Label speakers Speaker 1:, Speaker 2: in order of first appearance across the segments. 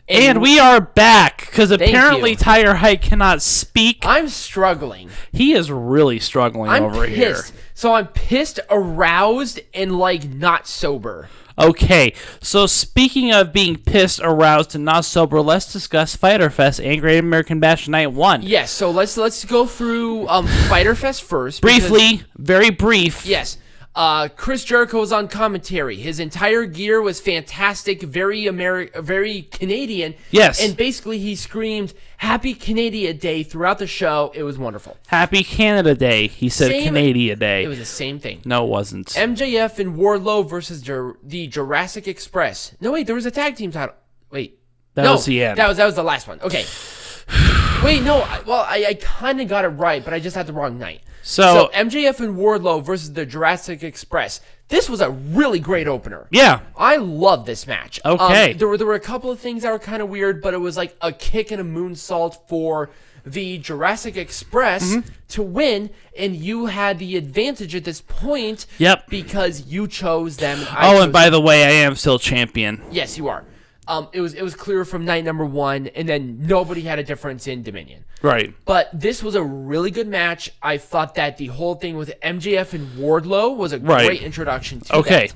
Speaker 1: And we are back, because apparently
Speaker 2: you.
Speaker 1: Tyler Height cannot speak.
Speaker 2: I'm struggling.
Speaker 1: He is really struggling over here.
Speaker 2: So I'm pissed, aroused, and, not sober.
Speaker 1: Okay, so speaking of being pissed, aroused, and not sober, let's discuss Fyter Fest and Great American Bash Night 1.
Speaker 2: Yes, so let's go through Fyter Fest first.
Speaker 1: Briefly, very brief.
Speaker 2: Yes. Chris Jericho was on commentary. His entire gear was fantastic, very Canadian.
Speaker 1: Yes.
Speaker 2: And basically he screamed, Happy Canada Day throughout the show. It was wonderful.
Speaker 1: Happy Canada Day. He said Canada Day.
Speaker 2: It was the same thing.
Speaker 1: No, it wasn't.
Speaker 2: MJF and Wardlow versus the Jurassic Express. No, wait, there was a tag team title. Wait.
Speaker 1: That was the end.
Speaker 2: That was the last one. Okay. Wait, no. I kind of got it right, but I just had the wrong night. So MJF and Wardlow versus the Jurassic Express. This was a really great opener.
Speaker 1: Yeah.
Speaker 2: I love this match.
Speaker 1: Okay.
Speaker 2: There were a couple of things that were kind of weird, but it was like a kick and a moonsault for the Jurassic Express to win, and you had the advantage at this point.
Speaker 1: Yep.
Speaker 2: Because you chose them.
Speaker 1: And by the way, I am still champion.
Speaker 2: Yes, you are. It was clear from night number 1, and then nobody had a difference in Dominion.
Speaker 1: Right.
Speaker 2: But this was a really good match. I thought that the whole thing with MJF and Wardlow was a great introduction to that.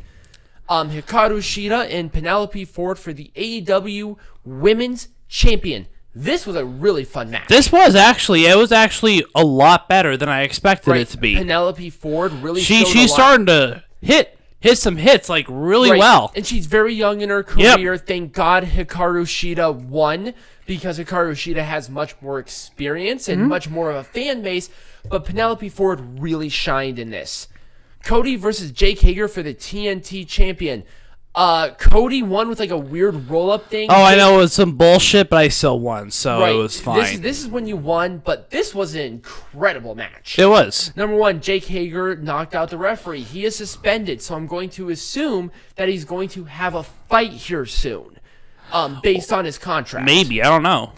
Speaker 2: Hikaru Shida and Penelope Ford for the AEW Women's Champion. This was a really fun match.
Speaker 1: It was actually a lot better than I expected it to be.
Speaker 2: Penelope Ford really
Speaker 1: she's starting to hit some hits really well.
Speaker 2: And she's very young in her career. Yep. Thank God Hikaru Shida won, because Hikaru Shida has much more experience and much more of a fan base, but Penelope Ford really shined in this. Cody versus Jake Hager for the TNT champion. Cody won with a weird roll-up thing.
Speaker 1: Oh, I know it was some bullshit, but I still won, so it was fine.
Speaker 2: This is when you won, but this was an incredible match.
Speaker 1: It was.
Speaker 2: Number 1, Jake Hager knocked out the referee. He is suspended, so I'm going to assume that he's going to have a fight here soon, based on his contract.
Speaker 1: Maybe, I don't know.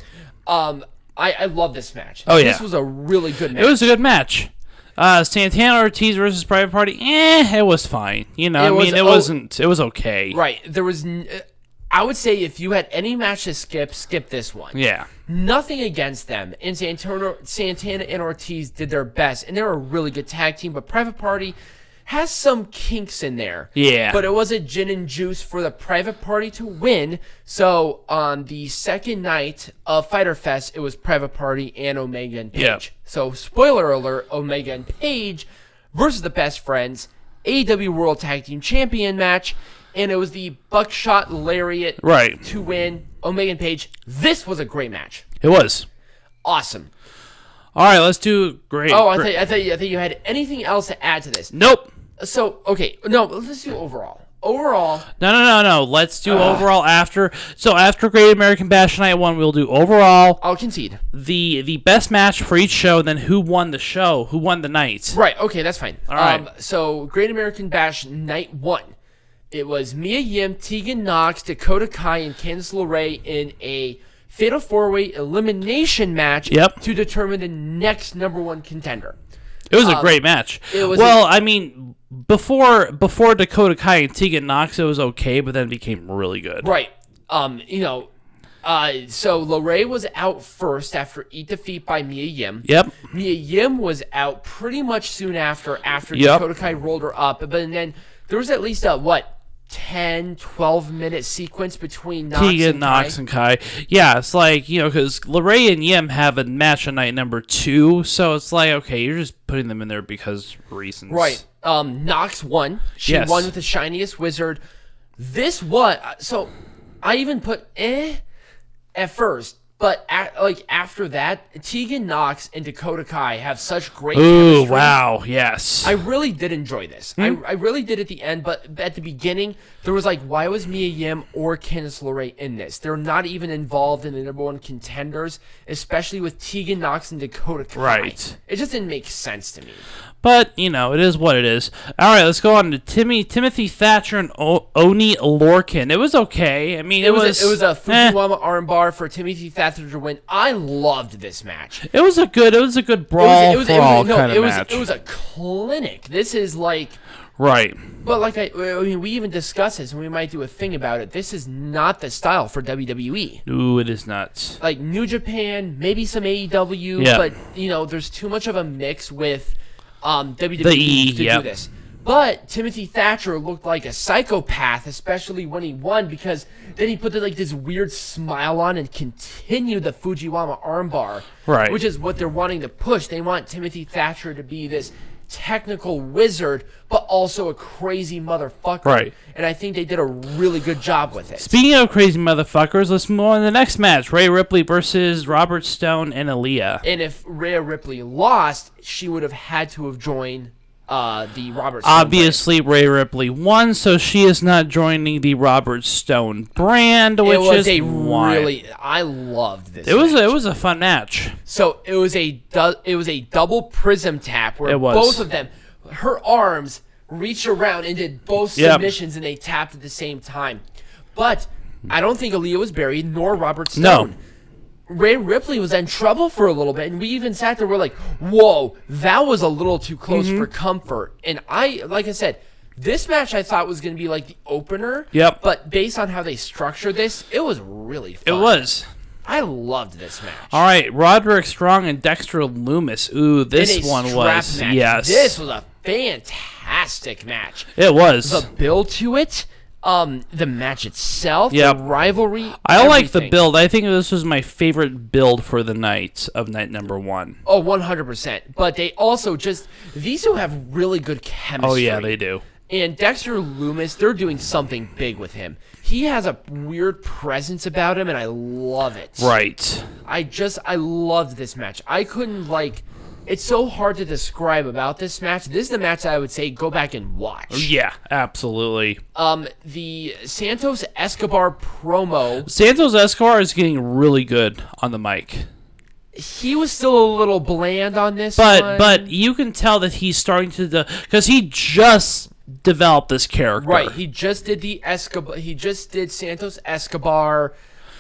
Speaker 2: I love this match.
Speaker 1: Oh, yeah.
Speaker 2: This was a really good match.
Speaker 1: It was a good match. Santana Ortiz versus Private Party, it was fine. It was okay.
Speaker 2: Right. There was, I would say if you had any match to skip this one.
Speaker 1: Yeah.
Speaker 2: Nothing against them. And Santana and Ortiz did their best, and they're a really good tag team, but Private Party has some kinks in there.
Speaker 1: Yeah.
Speaker 2: But it was a gin and juice for the Private Party to win. So on the second night of Fyter Fest, it was Private Party and Omega and Page.
Speaker 1: Yeah.
Speaker 2: So spoiler alert, Omega and Page versus the Best Friends, AEW World Tag Team Champion match. And it was the Buckshot Lariat to win. Omega and Page. This was a great match.
Speaker 1: It was.
Speaker 2: Awesome.
Speaker 1: All right, let's do great.
Speaker 2: Oh, I thought you had anything else to add to this.
Speaker 1: Nope.
Speaker 2: So, okay. No, let's do overall.
Speaker 1: No. Let's do overall after. So after Great American Bash Night 1, we'll do overall.
Speaker 2: I'll concede.
Speaker 1: The best match for each show, then who won the show, who won the night.
Speaker 2: Right, okay, that's fine.
Speaker 1: All right.
Speaker 2: So Great American Bash Night 1. It was Mia Yim, Tegan Knox, Dakota Kai, and Candice LeRae in a Fatal 4-Way elimination match to determine the next number 1 contender.
Speaker 1: It was a great match. Before Dakota Kai and Tegan Knox, it was okay, but then it became really good.
Speaker 2: Right. So LeRae was out first after defeat by Mia Yim.
Speaker 1: Yep.
Speaker 2: Mia Yim was out pretty much soon after Dakota Kai rolled her up. But then there was at least a 10, 12-minute sequence between Knox
Speaker 1: and Kai. Yeah, it's because LeRae and Yim have a match on night number 2, so it's okay, you're just putting them in there because reasons.
Speaker 2: Right. Knox won. She won with the shiniest wizard. This was... So, I even put at first, but after that, Tegan Knox and Dakota Kai have such great chemistry.
Speaker 1: Ooh, wow, yes.
Speaker 2: I really did enjoy this. I really did at the end, but at the beginning, there was why was Mia Yim or Candice LeRae in this? They're not even involved in the number 1 contenders, especially with Tegan Knox and Dakota Kai.
Speaker 1: Right.
Speaker 2: It just didn't make sense to me.
Speaker 1: But, it is what it is. All right, let's go on to Timothy Thatcher and Oney Lorcan. It was okay. It was
Speaker 2: a Fujiwara armbar for Timothy Thatcher to win. I loved this match.
Speaker 1: It was a good brawl for all kind of match.
Speaker 2: It was a clinic. This is
Speaker 1: Right.
Speaker 2: But I mean, we even discussed this, and we might do a thing about it. This is not the style for WWE.
Speaker 1: Ooh, it is not.
Speaker 2: Like New Japan, maybe some AEW,
Speaker 1: Yeah.
Speaker 2: but there's too much of a mix with WWE to
Speaker 1: yep.
Speaker 2: do this. But Timothy Thatcher looked like a psychopath, especially when he won, because then he put this weird smile on and continued the Fujiwara armbar,
Speaker 1: Right.
Speaker 2: which is what they're wanting to push. They want Timothy Thatcher to be this technical wizard, but also a crazy motherfucker.
Speaker 1: Right.
Speaker 2: And I think they did a really good job with it.
Speaker 1: Speaking of crazy motherfuckers, let's move on to the next match. Rhea Ripley versus Robert Stone and Aliyah.
Speaker 2: And if Rhea Ripley lost, she would have had to have joined the Robert Stone
Speaker 1: Obviously, Rhea Ripley won, so she is not joining the Robert Stone brand, which is why.
Speaker 2: I loved this.
Speaker 1: It was a fun match.
Speaker 2: So it was a double prism tap where
Speaker 1: It was.
Speaker 2: both of them, her arms reached around and did both submissions, and they tapped at the same time. But I don't think Aliyah was buried, nor Robert Stone.
Speaker 1: No.
Speaker 2: Rhea Ripley was in trouble for a little bit, and we even sat there, we're like, whoa, that was a little too close for comfort. And like I said, this match I thought was going to be like the opener.
Speaker 1: Yep.
Speaker 2: But based on how they structured this, it was really fun.
Speaker 1: It was.
Speaker 2: I loved this match.
Speaker 1: All right, Roderick Strong and Dexter Lumis. Ooh, this
Speaker 2: And a
Speaker 1: one
Speaker 2: strap
Speaker 1: was.
Speaker 2: match.
Speaker 1: Yes.
Speaker 2: This was a fantastic match.
Speaker 1: It was.
Speaker 2: The build to it, the match itself,
Speaker 1: Yep.
Speaker 2: the rivalry.
Speaker 1: I like the
Speaker 2: everything.
Speaker 1: build. I think this was my favorite build for the night of night number 1.
Speaker 2: Oh, 100%. But they also these two have really good chemistry.
Speaker 1: Oh, yeah, they do.
Speaker 2: And Dexter Lumis, they're doing something big with him. He has a weird presence about him, and I love it.
Speaker 1: Right.
Speaker 2: I loved this match. I couldn't, it's so hard to describe about this match. This is the match I would say go back and watch.
Speaker 1: Yeah, absolutely.
Speaker 2: The Santos Escobar promo,
Speaker 1: Santos Escobar is getting really good on the mic.
Speaker 2: he was still a little bland on this one.
Speaker 1: But you can tell that he's starting to, because he just developed this character.
Speaker 2: Right, he just did Santos Escobar.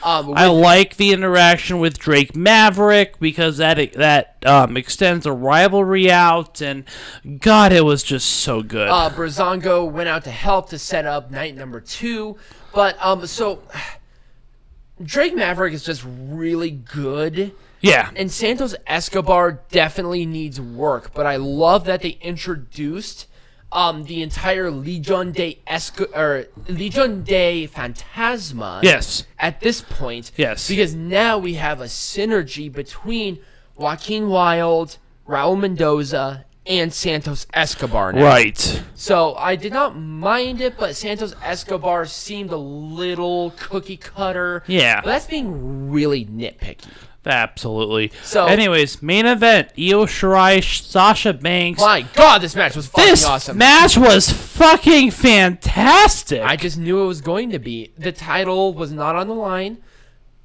Speaker 1: I like the interaction with Drake Maverick because that extends a rivalry out, and God, it was just so good.
Speaker 2: Breezango went out to help to set up night number 2, but so Drake Maverick is just really good.
Speaker 1: Yeah.
Speaker 2: And Santos Escobar definitely needs work, but I love that they introduced the entire Legion de Fantasma.
Speaker 1: Yes.
Speaker 2: At this point.
Speaker 1: Yes.
Speaker 2: Because now we have a synergy between Joaquin Wilde, Raul Mendoza, and Santos Escobar now.
Speaker 1: Right.
Speaker 2: So I did not mind it, but Santos Escobar seemed a little cookie cutter.
Speaker 1: Yeah.
Speaker 2: But that's being really nitpicky.
Speaker 1: Absolutely.
Speaker 2: So,
Speaker 1: anyways, main event: Io Shirai, Sasha Banks.
Speaker 2: My God, this match was fucking awesome.
Speaker 1: This match was fucking fantastic.
Speaker 2: I just knew it was going to be. The title was not on the line,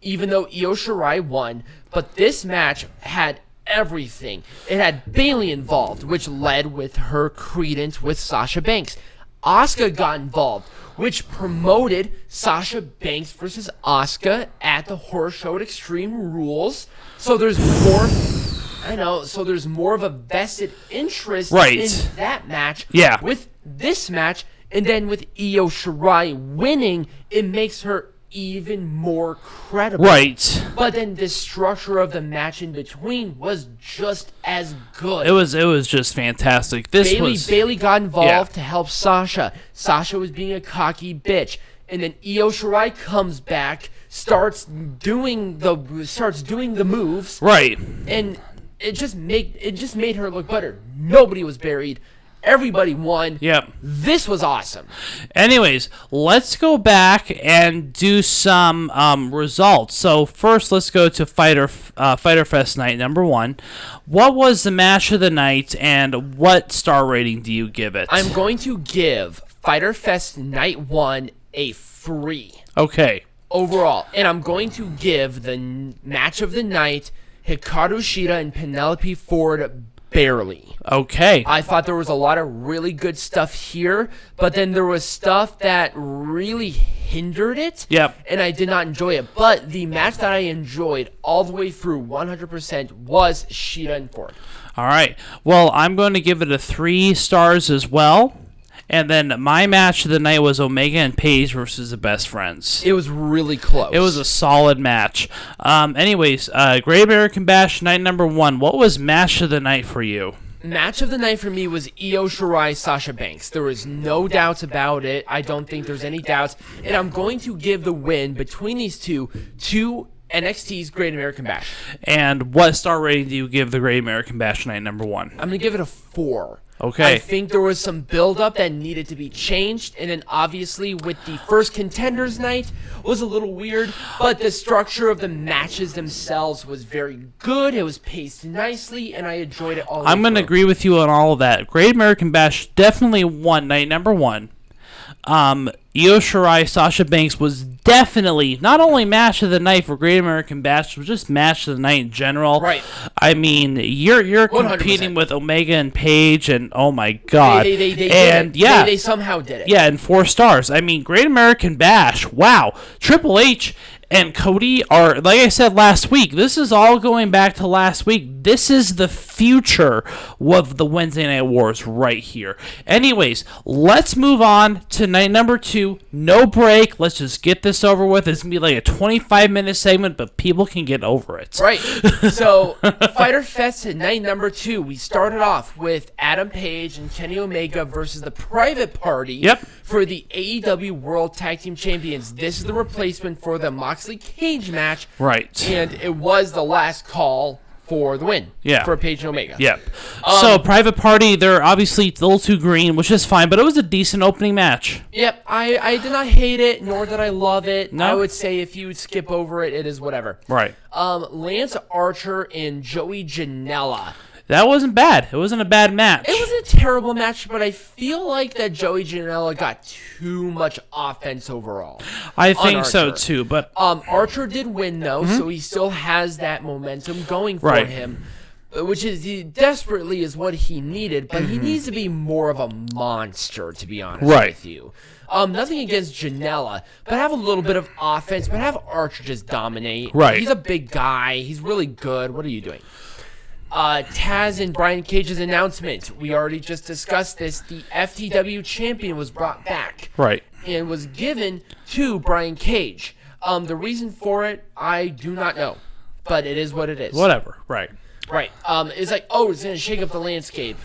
Speaker 2: even though Io Shirai won. But this match had everything. It had Bayley involved, which led with her credence with Sasha Banks. Asuka got involved, which promoted Sasha Banks versus Asuka at the horror show at Extreme Rules. So there's more. I know. So there's more of a vested interest in that match.
Speaker 1: Yeah.
Speaker 2: With this match, and then with Io Shirai winning, it makes her even more credible.
Speaker 1: Right.
Speaker 2: But then the structure of the match in between was just as good.
Speaker 1: It was just fantastic.
Speaker 2: Bayley got involved to help Sasha. Sasha was being a cocky bitch, and then Io Shirai comes back, starts doing the moves,
Speaker 1: right,
Speaker 2: and it just made her look better. Nobody was buried. Everybody won.
Speaker 1: Yep.
Speaker 2: This was awesome.
Speaker 1: Anyways, let's go back and do some results. So first, let's go to Fyter Fest night number 1. What was the match of the night, and what star rating do you give it?
Speaker 2: I'm going to give Fyter Fest night 1 a 3.
Speaker 1: Okay.
Speaker 2: Overall, and I'm going to give the match of the night Hikaru Shida and Penelope Ford barely.
Speaker 1: Okay.
Speaker 2: I thought there was a lot of really good stuff here, but then there was stuff that really hindered it.
Speaker 1: Yep.
Speaker 2: And I did not enjoy it. But the match that I enjoyed all the way through 100% was Shida and Ford.
Speaker 1: All right. Well, I'm going to give it a 3 stars as well. And then my match of the night was Omega and Paige versus the Best Friends.
Speaker 2: It was really close.
Speaker 1: It was a solid match. Anyways, Great American Bash night number 1. What was match of the night for you?
Speaker 2: Match of the night for me was Io Shirai, Sasha Banks. There was no doubts about it. I don't think there's any doubts. And I'm going to give the win between these two to NXT's Great American Bash.
Speaker 1: And what star rating do you give the Great American Bash night number 1?
Speaker 2: I'm going to give it a 4.
Speaker 1: Okay.
Speaker 2: I think there was some build-up that needed to be changed, and then obviously with the first Contenders night was a little weird, but the structure of the matches themselves was very good. It was paced nicely, and I enjoyed it all.
Speaker 1: I'm going to agree with you on all of that. Great American Bash definitely won night number 1. Io Shirai, Sasha Banks was definitely not only match of the night for Great American Bash, but just match of the night in general.
Speaker 2: Right.
Speaker 1: I mean, you're competing
Speaker 2: 100%.
Speaker 1: with Omega and Paige, and oh my god,
Speaker 2: they somehow did it.
Speaker 1: Yeah, and 4 stars. I mean, Great American Bash. Wow, Triple H and Cody are, like I said last week, this is all going back to last week. This is the future of the Wednesday Night Wars right here. Anyways, let's move on to night number 2. No break. Let's just get this over with. It's going to be like a 25-minute segment, but people can get over it.
Speaker 2: Right. So, Fyter Fest at night number 2, we started off with Adam Page and Kenny Omega versus the Private Party for the AEW World Tag Team Champions. This is the replacement for the Moxley Cage match.
Speaker 1: Right.
Speaker 2: And it was the last call for the win.
Speaker 1: Yeah.
Speaker 2: For Page and Omega.
Speaker 1: Yep. So, Private Party, they're obviously a little too green, which is fine, but it was a decent opening match.
Speaker 2: Yep. I did not hate it, nor did I love it.
Speaker 1: No?
Speaker 2: I would say if you would skip over it, it is whatever.
Speaker 1: Right.
Speaker 2: Lance Archer and Joey Janela.
Speaker 1: That wasn't bad. It wasn't a bad match.
Speaker 2: It wasn't a terrible match, but I feel like that Joey Janela got too much offense overall.
Speaker 1: I think so too, but
Speaker 2: Archer did win though, so he still has that momentum going for him, which is desperately is what he needed. But he needs to be more of a monster, to be honest with you. Nothing against Janela, but have a little bit of offense, but have Archer just dominate.
Speaker 1: Right.
Speaker 2: He's a big guy. He's really good. What are you doing? Taz and Brian Cage's announcement. We already just discussed this. The FTW champion was brought back.
Speaker 1: Right.
Speaker 2: And was given to Brian Cage. The reason for it, I do not know. But it is what it is.
Speaker 1: Whatever. Right.
Speaker 2: Right. It's like, oh, it's going to shake up the landscape.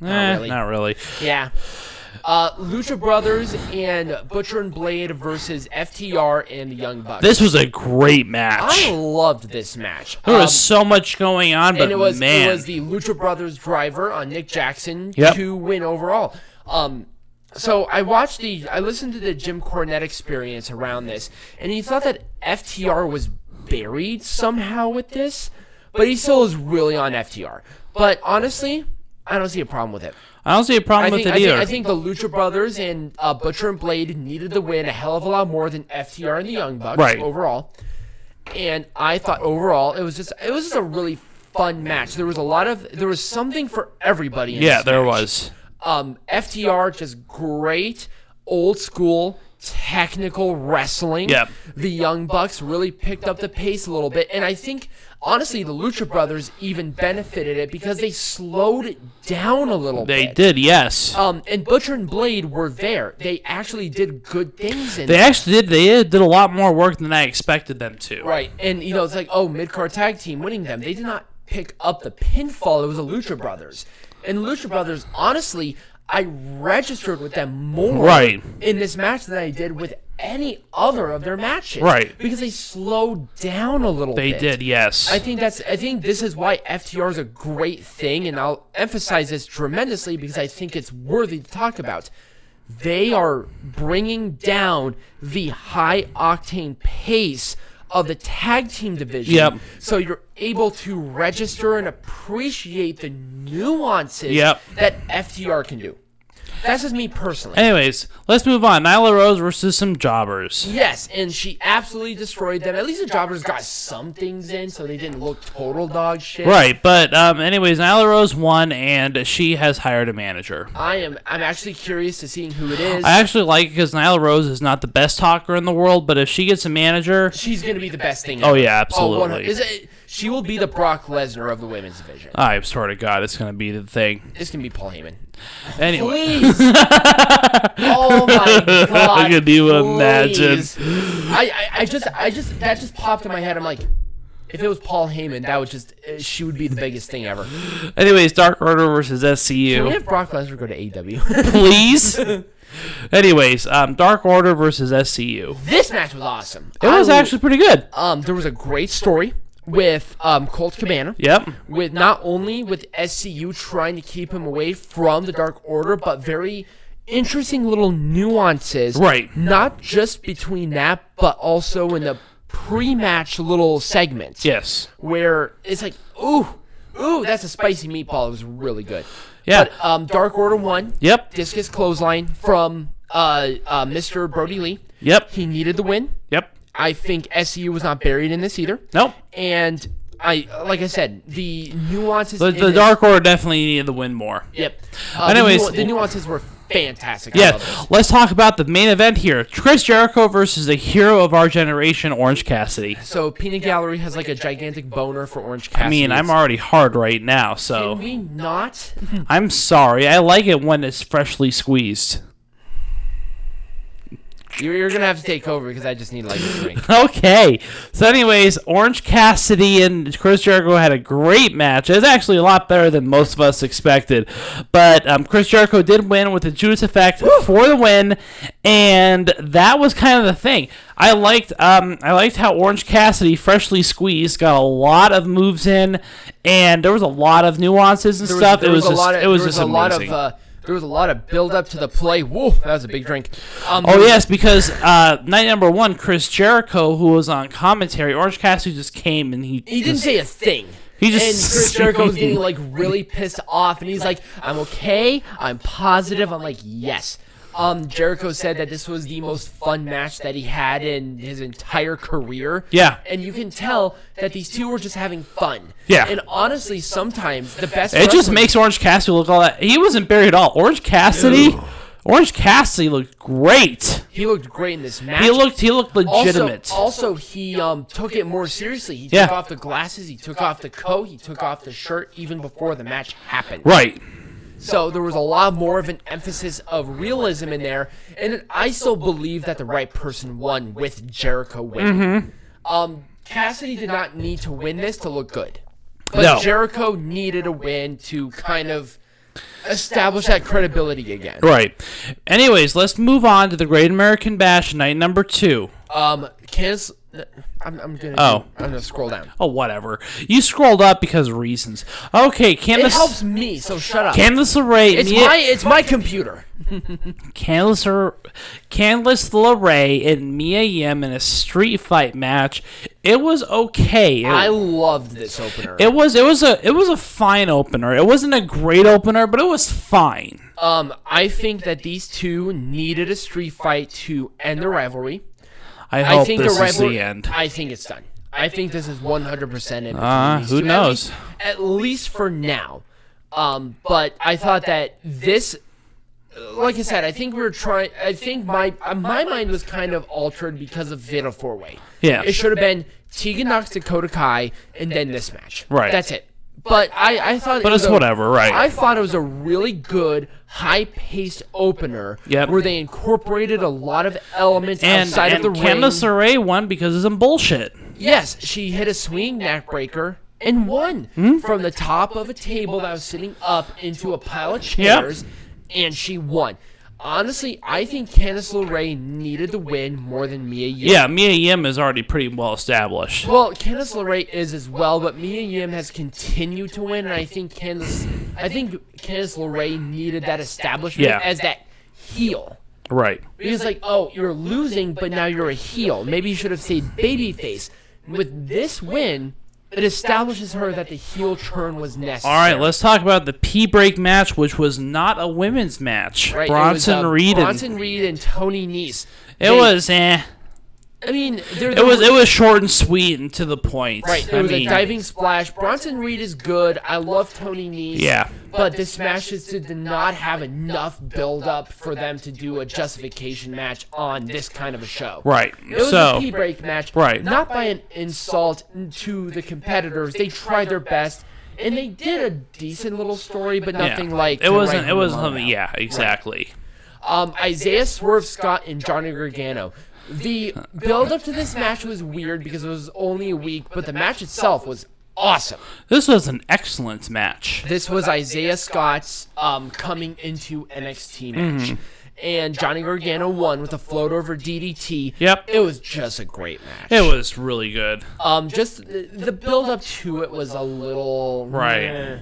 Speaker 1: Not really.
Speaker 2: Yeah. Lucha Brothers and Butcher and Blade versus FTR and the Young Bucks.
Speaker 1: This was a great match.
Speaker 2: I loved this match.
Speaker 1: There was so much going on, but
Speaker 2: and it was
Speaker 1: the
Speaker 2: Lucha Brothers driver on Nick Jackson to win overall. So I listened to the Jim Cornette experience around this, and he thought that FTR was buried somehow with this, but he still is really on FTR. But honestly, I don't see a problem with it.
Speaker 1: I don't see a problem with it either.
Speaker 2: I think the Lucha Brothers and Butcher and Blade needed the win a hell of a lot more than FTR and the Young Bucks overall. And I thought overall it was just a really fun match. There was something for everybody in this match.
Speaker 1: There was.
Speaker 2: FTR just great, old school, technical wrestling.
Speaker 1: Yep.
Speaker 2: The Young Bucks really picked up the pace a little bit, and I think honestly the Lucha Brothers even benefited it because they slowed it down a little bit.
Speaker 1: They did, yes.
Speaker 2: And Butcher and Blade were there. They actually did good things in
Speaker 1: They actually did. They did a lot more work than I expected them to.
Speaker 2: Right. And it's like, mid-card tag team winning them. They did not pick up the pinfall. It was the Lucha Brothers. And Lucha Brothers, honestly, I registered with them more in this match than I did with any other of their matches.
Speaker 1: Right.
Speaker 2: Because they slowed down a little bit.
Speaker 1: They did, yes.
Speaker 2: I think this is why FTR is a great thing, and I'll emphasize this tremendously because I think it's worthy to talk about. They are bringing down the high-octane pace of the tag team division. So you're able to register and appreciate the nuances that FTR can do. That's just me personally.
Speaker 1: Anyways, let's move on. Nyla Rose versus some jobbers.
Speaker 2: Yes, and she absolutely destroyed them. At least the jobbers got some things in, so they didn't look total dog shit.
Speaker 1: Right, but anyways, Nyla Rose won, and she has hired a manager.
Speaker 2: I'm actually curious to seeing who it is.
Speaker 1: I actually like it because Nyla Rose is not the best talker in the world, but if she gets a manager...
Speaker 2: She's going to be the best thing ever.
Speaker 1: Oh, yeah, absolutely.
Speaker 2: She will be the Brock Lesnar of the women's division.
Speaker 1: I swear to God, it's going to be the thing.
Speaker 2: It's going to be Paul Heyman.
Speaker 1: Anyway.
Speaker 2: Please. Oh my God.
Speaker 1: Can you imagine?
Speaker 2: I just that just popped in my head. I'm like, if it was Paul Heyman, that would she would be the biggest thing ever.
Speaker 1: Anyways, Dark Order versus SCU.
Speaker 2: Can we have Brock Lesnar go to AEW?
Speaker 1: Please? Anyways, Dark Order versus SCU.
Speaker 2: This match was awesome.
Speaker 1: It was actually pretty good.
Speaker 2: There was a great story with Colt Cabana.
Speaker 1: Yep.
Speaker 2: With not only with SCU trying to keep him away from the Dark Order, but very interesting little nuances.
Speaker 1: Right.
Speaker 2: Not just between that, but also in the pre-match little segments.
Speaker 1: Yes.
Speaker 2: Where it's like, ooh, that's a spicy meatball. It was really good.
Speaker 1: Yeah.
Speaker 2: But Dark Order won.
Speaker 1: Yep.
Speaker 2: Discus clothesline from Mr. Brody Lee.
Speaker 1: Yep.
Speaker 2: He needed the win.
Speaker 1: Yep.
Speaker 2: I think SCU was not buried in this either.
Speaker 1: Nope.
Speaker 2: And like I said, the nuances.
Speaker 1: The Dark Order definitely needed the win more.
Speaker 2: Yep.
Speaker 1: Anyways,
Speaker 2: the nuances were fantastic.
Speaker 1: Yeah. Let's talk about the main event here: Chris Jericho versus the hero of our generation, Orange Cassidy.
Speaker 2: So Peanut Gallery has like a gigantic boner for Orange Cassidy.
Speaker 1: I mean, I'm already hard right now, so.
Speaker 2: Can we not?
Speaker 1: I'm sorry. I like it when it's freshly squeezed.
Speaker 2: You're going to have to take over because I just need like a drink.
Speaker 1: Okay. So anyways, Orange Cassidy and Chris Jericho had a great match. It was actually a lot better than most of us expected. But Chris Jericho did win with the Judas Effect for the win, and that was kind of the thing. I liked how Orange Cassidy, freshly squeezed, got a lot of moves in, and there was a lot of nuances and stuff. It was just amazing.
Speaker 2: There was a lot of build-up to the play. Whoa, that was a big drink.
Speaker 1: Yes, because night number one, Chris Jericho, who was on commentary, Orange Cassidy just came and he
Speaker 2: didn't say a thing.
Speaker 1: And
Speaker 2: Chris Jericho was getting like really pissed off, and he's like, "I'm okay. I'm positive." I'm like, "Yes." Jericho said that this was the most fun match that he had in his entire career.
Speaker 1: Yeah.
Speaker 2: And you can tell that these two were just having fun.
Speaker 1: Yeah.
Speaker 2: And honestly, sometimes the best...
Speaker 1: It just makes Orange Cassidy look all that... He wasn't buried at all. Orange Cassidy looked great.
Speaker 2: He looked great in this match.
Speaker 1: He looked legitimate.
Speaker 2: Also, he took it more seriously. He took off the glasses, he took off the coat, he took off the shirt even before the match happened.
Speaker 1: Right.
Speaker 2: So there was a lot more of an emphasis of realism in there, and I still believe that the right person won with Jericho winning. Cassidy did not need to win this to look good, but Jericho needed a win to kind of establish that credibility again.
Speaker 1: Right. Anyways, let's move on to the Great American Bash night number 2.
Speaker 2: Candice... I'm gonna scroll down.
Speaker 1: Oh, whatever. You scrolled up because of reasons. Okay, Candice.
Speaker 2: It helps me, so shut up.
Speaker 1: Candice LeRae.
Speaker 2: It's my computer.
Speaker 1: Candice LeRae and Mia Yim in a street fight match. It was okay.
Speaker 2: I loved this opener.
Speaker 1: It was a fine opener. It wasn't a great opener, but it was fine.
Speaker 2: I think that these two needed a street fight to end the rivalry.
Speaker 1: I hope this is the end.
Speaker 2: I think it's done. I think this is 100% in.
Speaker 1: Who knows?
Speaker 2: At least for now. But I thought that this, like I said, I think we were trying. I think my mind was kind of altered because of Fatal 4-Way.
Speaker 1: Yeah.
Speaker 2: It should have been Tegan, Knox, Dakota, Kai, and then this match.
Speaker 1: Right.
Speaker 2: That's it. But I thought.
Speaker 1: But it's whatever, right?
Speaker 2: I thought it was a really good, high-paced opener.
Speaker 1: Yep.
Speaker 2: Where they incorporated a lot of elements outside of the ring.
Speaker 1: And Candice LeRae won because of some bullshit.
Speaker 2: Yes, she hit a swinging neckbreaker and won from the top of a table that was sitting up into a pile of chairs, and she won. Honestly, I think Candice LeRae needed the win more than Mia Yim.
Speaker 1: Yeah, Mia Yim is already pretty well established.
Speaker 2: Well, Candice LeRae is as well, but Mia Yim has continued to win, and I think Candice LeRae needed that establishment as that heel.
Speaker 1: Right.
Speaker 2: Because like, oh, you're losing, but now you're a heel. Maybe you should have stayed babyface. With this win, it establishes her that the heel turn was necessary.
Speaker 1: All right, let's talk about the P-break match, which was not a women's match.
Speaker 2: Right,
Speaker 1: Bronson Reed
Speaker 2: and Tony Nese.
Speaker 1: It was
Speaker 2: I mean,
Speaker 1: it was short and sweet and to the point.
Speaker 2: Right. It was a diving splash. Bronson Reed is good. I love Tony Nese.
Speaker 1: Yeah.
Speaker 2: But this match did not have enough build up for them to do a justification match on this kind of a show.
Speaker 1: Right.
Speaker 2: It was a pee break match.
Speaker 1: Right.
Speaker 2: Not by an insult to the competitors. They tried their best. And they did a decent little story, but nothing like
Speaker 1: it wasn't. It wasn't something. Yeah, exactly.
Speaker 2: Right. Isaiah Swerve Scott and Johnny Gargano. The build-up to this match was weird because it was only a week, but the match itself was awesome.
Speaker 1: This was an excellent match.
Speaker 2: This was Isaiah Scott's coming into NXT match. And Johnny Gargano won with a float over DDT.
Speaker 1: Yep.
Speaker 2: It was just a great match.
Speaker 1: It was really good.
Speaker 2: Just the build-up to it was a little...
Speaker 1: Right.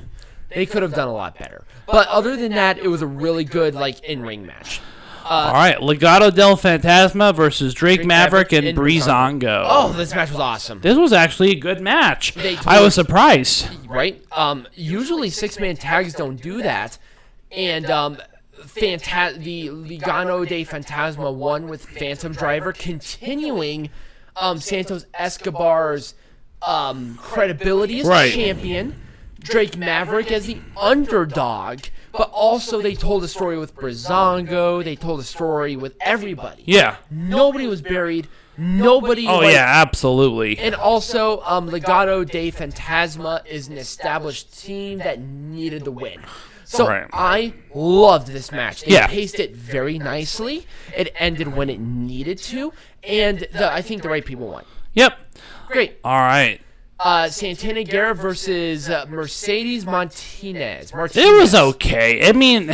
Speaker 2: They could have done a lot better. But other than that, it was a really good in-ring match.
Speaker 1: All right, Legado del Fantasma versus Drake Maverick and Breezango.
Speaker 2: Oh, this match was awesome.
Speaker 1: This was actually a good match. I was surprised.
Speaker 2: Right? Usually 6-man tags don't do that. And the Legado de Fantasma won with Phantom Driver, continuing Santos Escobar's credibility as champion. Drake Maverick as the underdog. But also, they told a story with Breezango. They told a story with everybody.
Speaker 1: Yeah.
Speaker 2: Nobody was buried. Nobody.
Speaker 1: Oh, yeah, absolutely.
Speaker 2: And also, Legado de Fantasma is an established team that needed the win. So I loved this match. They paced it very nicely. It ended when it needed to. And I think the right people won.
Speaker 1: Yep.
Speaker 2: Great.
Speaker 1: All right.
Speaker 2: Santana Guerra versus Mercedes Martinez.
Speaker 1: It was okay. I mean,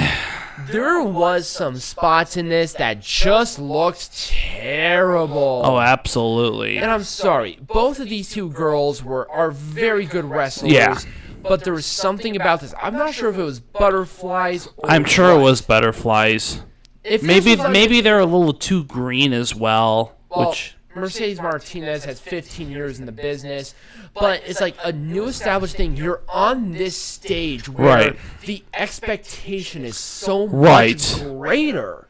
Speaker 2: there was some spots in this that just looked terrible.
Speaker 1: Oh, absolutely.
Speaker 2: And I'm sorry. Both of these two girls are very good wrestlers.
Speaker 1: Yeah.
Speaker 2: But there was something about this. I'm not sure if it was butterflies or
Speaker 1: I'm sure it was butterflies. Maybe they're a little too green as well. Which
Speaker 2: Mercedes Martinez has 15 years in the business, but it's like a new established thing. You're on this stage where the expectation is so much greater.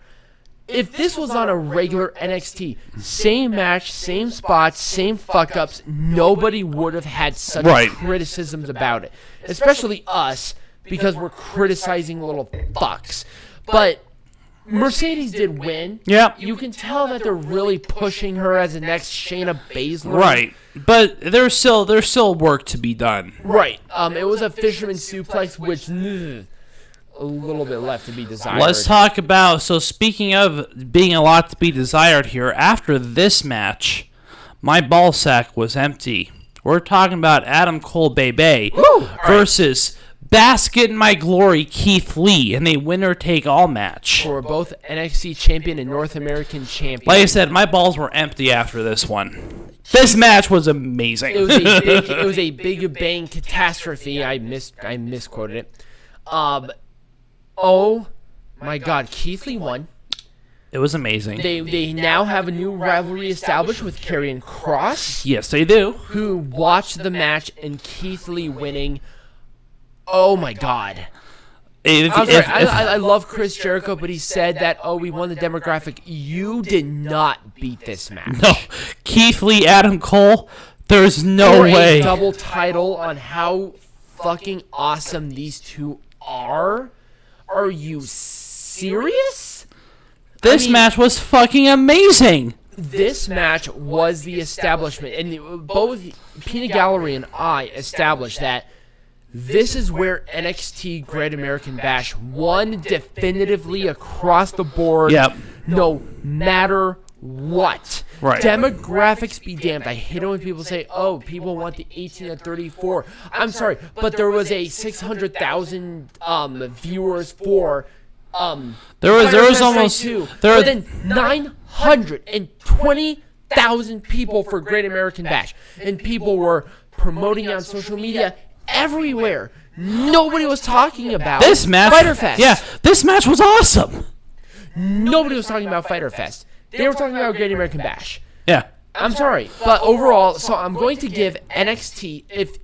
Speaker 2: If this was on a regular NXT, same match, same spots, same fuck-ups, nobody would have had such criticisms about it. Especially us, because we're criticizing little fucks. But Mercedes did win.
Speaker 1: Yeah.
Speaker 2: You can tell that they're really pushing her as the next Shayna Baszler.
Speaker 1: Right. But there's still work to be done.
Speaker 2: Right. It was a fisherman suplex, which a little bit left to be desired.
Speaker 1: Let's talk about, so speaking of being a lot to be desired here, after this match, my ball sack was empty. We're talking about Adam Cole Bebe versus Bask in My Glory Keith Lee in a winner-take-all match.
Speaker 2: For both NXT champion and North American champion.
Speaker 1: Like I said, my balls were empty after this one. This match was amazing.
Speaker 2: It was a big bang catastrophe. I misquoted it. Oh my God, Keith Lee won.
Speaker 1: It was amazing.
Speaker 2: They now have a new rivalry established with Karrion Kross.
Speaker 1: Yes, they do.
Speaker 2: Who watched the match and Keith Lee winning. Oh my God. I love Chris Jericho, but he said that, we won the demographic. You did not beat this match.
Speaker 1: No. Keith Lee, Adam Cole, there's no way.
Speaker 2: A double title on how fucking awesome these two are? Are you serious?
Speaker 1: This match was fucking amazing.
Speaker 2: This match was the establishment. And both Peanut Gallery and I established that this is where NXT Great American Bash won definitively across the board.
Speaker 1: Yep.
Speaker 2: No matter what.
Speaker 1: Right.
Speaker 2: Demographics be damned. I hate it when people say, people want the 18 to 34. I'm sorry, but there was a 600,000 viewers for
Speaker 1: there was almost
Speaker 2: more than 920,000 people for Great American Bash. And people were promoting on social media everywhere. Nobody was talking about
Speaker 1: this match.
Speaker 2: Fyter Fest.
Speaker 1: Yeah, this match was awesome.
Speaker 2: Nobody was talking about Fyter Fest. They were talking about Great American Bash.
Speaker 1: Yeah.
Speaker 2: I'm sorry, but overall, so I'm going to give NXT if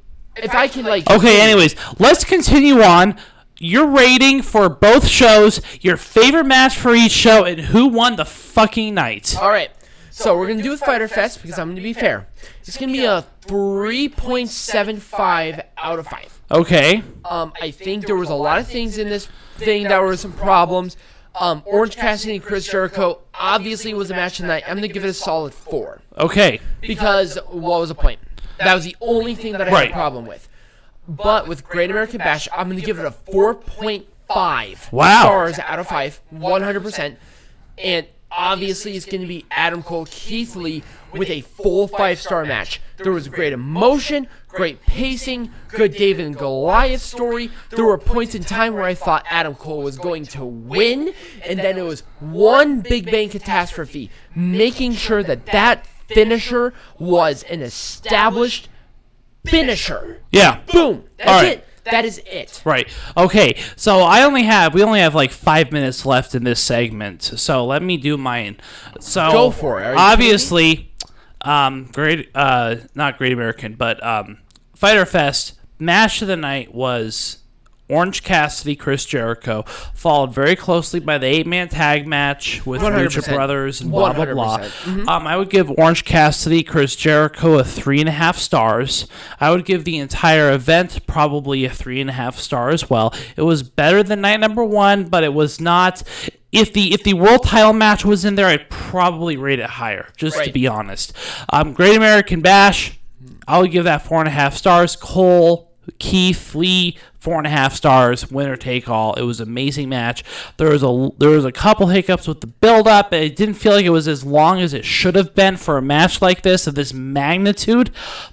Speaker 2: I can
Speaker 1: Okay, anyways, let's continue on. Your rating for both shows, your favorite match for each show, and who won the fucking night.
Speaker 2: All right. So we're going to do with Fyter Fest because I'm going to be fair. It's going to be a 3.75 out of 5.
Speaker 1: Okay.
Speaker 2: I think there was a lot of things in this thing that were some problems. Orange Cassidy and Chris Jericho obviously was a match tonight. I'm going to give it a solid 4.
Speaker 1: Okay.
Speaker 2: Because what was the point? That was the only thing that I had a problem with. But with Great American Bash, I'm going to give it a 4.5 stars out of 5, 100%. And obviously it's going to be Adam Cole, Keith Lee with a full 5-star match. There was great emotion, great pacing, good David and Goliath story. There were points in time where I thought Adam Cole was going to win, and then it was one Big Bang catastrophe, making sure that that finisher was an established finisher.
Speaker 1: Yeah.
Speaker 2: Boom. That's it. That is it.
Speaker 1: Right. Okay. So we only have like 5 minutes left in this segment. So let me do mine. So
Speaker 2: go for it.
Speaker 1: Obviously, not Great American, but Fyter Fest match of the night was Orange Cassidy, Chris Jericho, followed very closely by the 8-man tag match with Lucha Brothers and blah, blah, blah. Mm-hmm. I would give Orange Cassidy, Chris Jericho a 3.5 stars. I would give the entire event probably a 3.5 star as well. It was better than night number 1, but it was not... If the world title match was in there, I'd probably rate it higher, just to be honest. Great American Bash, I would give that 4.5 stars. Cole, Keith Lee, 4.5 stars, winner take all. It was an amazing match. There was a couple hiccups with the build up. It didn't feel like it was as long as it should have been for a match like this of this magnitude,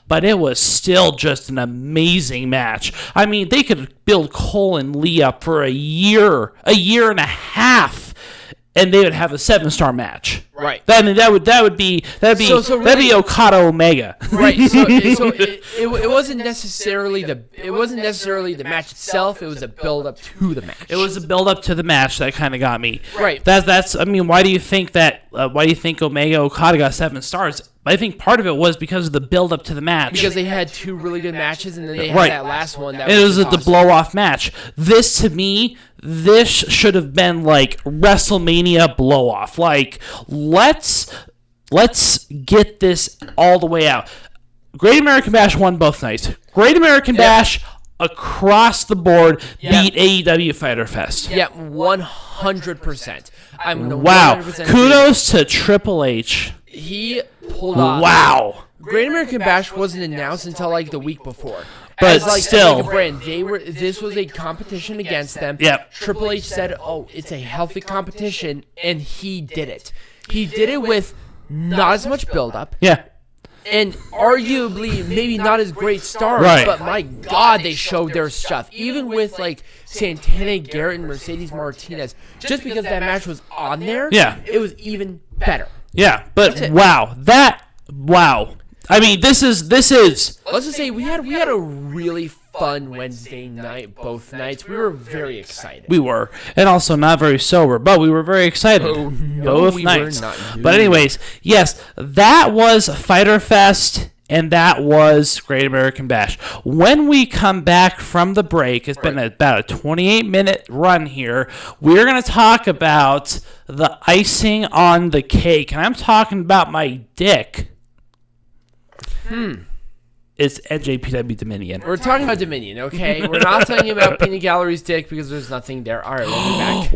Speaker 1: but it was still just an amazing match. I mean, they could build Cole and Lee up for a year and a half, and they would have a 7-star match.
Speaker 2: Right.
Speaker 1: That'd be Okada Omega.
Speaker 2: Right. So it wasn't necessarily the match itself. It was a build up to the match.
Speaker 1: It was a build up to the match that kind of got me.
Speaker 2: Right.
Speaker 1: That's. I mean, why do you think Omega Okada got 7 stars? I think part of it was because of the build up to the match.
Speaker 2: Because they had 2 really good matches, and then they had that last one. That
Speaker 1: it was the blow off match. This to me. This should have been like WrestleMania blow off. Like, let's get this all the way out. Great American Bash won both nights. Great American Bash across the board beat AEW Fyter Fest.
Speaker 2: Yeah, 100%.
Speaker 1: Wow. Kudos to Triple H.
Speaker 2: He pulled off.
Speaker 1: Wow.
Speaker 2: Great American Bash wasn't announced until like the week before.
Speaker 1: But still,
Speaker 2: as a brand, this was a competition against them.
Speaker 1: Yep.
Speaker 2: Triple H said, "Oh, it's a healthy competition," and he did it. He did it with not as much build-up.
Speaker 1: Yeah.
Speaker 2: And arguably, maybe not as great stars, but my God, they showed their stuff. Even with like Santana Garrett and Mercedes Martinez, just because that match was on there, it was even better.
Speaker 1: Yeah, but wow. I mean, this is. Let's
Speaker 2: just say we had a really fun Wednesday night, both nights. We were very excited.
Speaker 1: We were, and also not very sober, but we were very excited.
Speaker 2: Oh, no,
Speaker 1: both nights. But anyways, yes, that was Fyter Fest, and that was Great American Bash. When we come back from the break, it's been about a 28-minute run here. We're going to talk about the icing on the cake, and I'm talking about my dick. It's NJPW Dominion.
Speaker 2: We're talking about Dominion, okay? We're not talking about Peanut Gallery's dick because there's nothing there. All right, we'll be back.